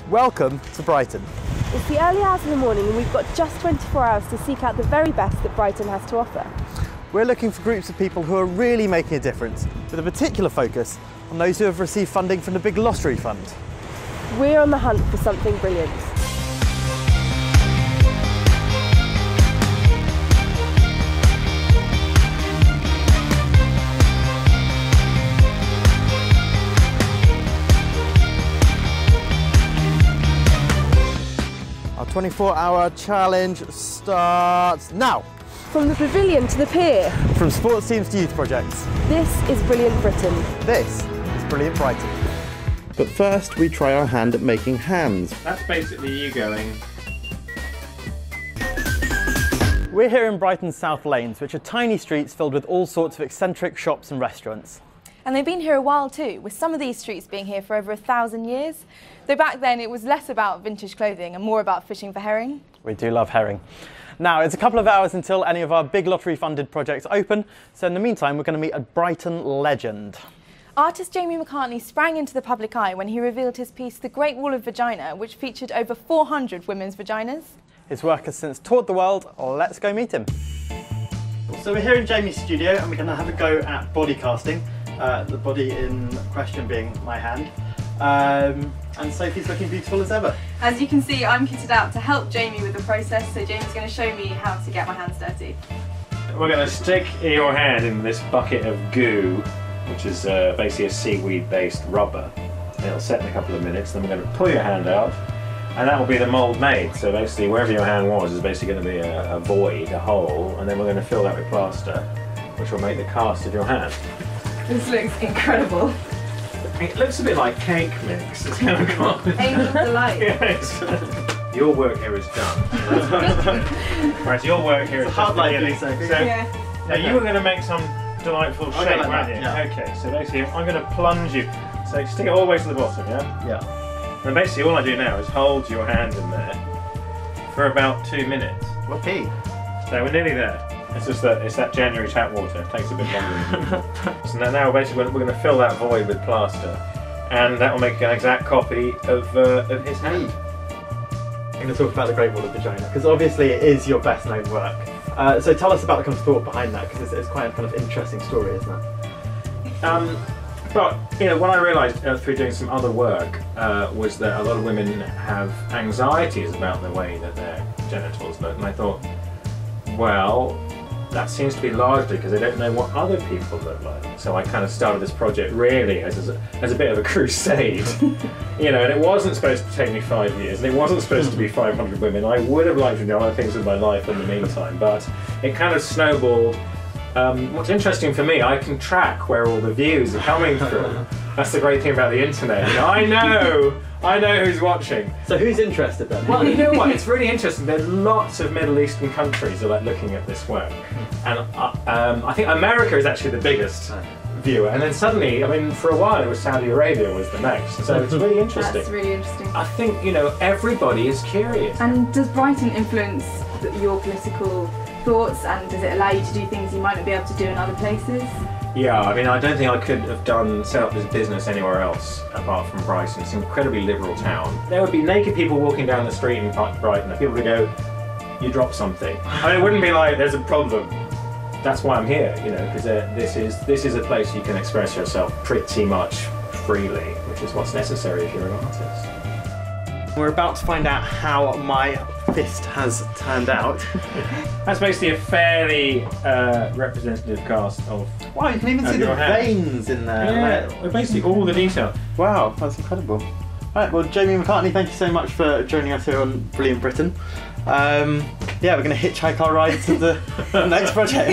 Welcome to Brighton. It's the early hours in the morning and we've got just 24 hours to seek out the very best that Brighton has to offer. We're looking for groups of people who are really making a difference, with a particular focus on those who have received funding from the big lottery fund. We're on the hunt for something brilliant. Our 24-hour challenge starts now. From the pavilion to the pier. From sports teams to youth projects. This is Brilliant Britain. This is Brilliant Brighton. But first we try our hand at making hands. That's basically you going. We're here in Brighton's South Lanes, which are tiny streets filled with all sorts of eccentric shops and restaurants. And they've been here a while too, with some of these streets being here for over 1,000 years. Though back then it was less about vintage clothing and more about fishing for herring. We do love herring. Now, it's a couple of hours until any of our big lottery-funded projects open, so in the meantime, we're going to meet a Brighton legend. Artist Jamie McCartney sprang into the public eye when he revealed his piece, The Great Wall of Vagina, which featured over 400 women's vaginas. His work has since toured the world. Let's go meet him. So we're here in Jamie's studio, and we're going to have a go at body casting. The body in question being my hand. And Sophie's looking beautiful as ever. As you can see, I'm kitted out to help Jamie with the process, so Jamie's going to show me how to get my hands dirty. We're going to stick your hand in this bucket of goo, which is basically a seaweed-based rubber. It'll set in a couple of minutes, then we're going to pull your hand out, and that will be the mould made. So basically, wherever your hand was is basically going to be a void, a hole, and then we're going to fill that with plaster, which will make the cast of your hand. This looks incredible. It looks a bit like cake mix. It's kind of cool. Angel delight. Yes. Your work here is done. Right, your work here is hard done. life, Sophie. So, Yeah. now you were going to make some delightful shape, like weren't that, you? yeah. Okay, so basically I'm going to plunge you. So stick it all the way to the bottom, yeah? Yeah. And basically all I do now is hold your hand in there for about 2 minutes. Whoopee. So we're nearly there. It's just that it's that January tap water. It takes a bit longer. So now basically we're going to fill that void with plaster, and that will make an exact copy of his hand. I'm going to talk about the Great Wall of Vagina, because obviously it is your best known work. So tell us about the kind of thought behind that, because it's quite a kind of interesting story, isn't it? But you know, what I realised through doing some other work was that a lot of women have anxieties about the way that their genitals look, and I thought, well, that seems to be largely because they don't know what other people look like. So I kind of started this project really as a bit of a crusade, you know, and it wasn't supposed to take me 5 years, and it wasn't supposed to be 500 women. I would have liked to do other things with my life in the meantime, but it kind of snowballed. What's interesting for me, I can track where all the views are coming from. That's the great thing about the internet. You know, I know who's watching. So who's interested then? Well, you know what? It's really interesting. There's lots of Middle Eastern countries that are looking at this work, and I think America is actually the biggest viewer. And then suddenly, I mean, for a while it was Saudi Arabia was the next. So it's really interesting. That's really interesting. I think, you know, everybody is curious. And does Brighton influence your political thoughts, and does it allow you to do things you might not be able to do in other places? Yeah, I mean, I don't think I could have set up this business anywhere else apart from Brighton. It's an incredibly liberal town. There would be naked people walking down the street in Brighton, and people would go, "You dropped something." I mean, it wouldn't be like, "There's a problem." That's why I'm here, you know, because this is a place you can express yourself pretty much freely, which is what's necessary if you're an artist. We're about to find out how my fist has turned out. That's basically a fairly representative cast of. Wow, you can even see the veins in there. Yeah, basically all the detail. Wow, that's incredible. Right, well, Jamie McCartney, thank you so much for joining us here on Brilliant Britain. Yeah, we're going to hitchhike our ride to the next project.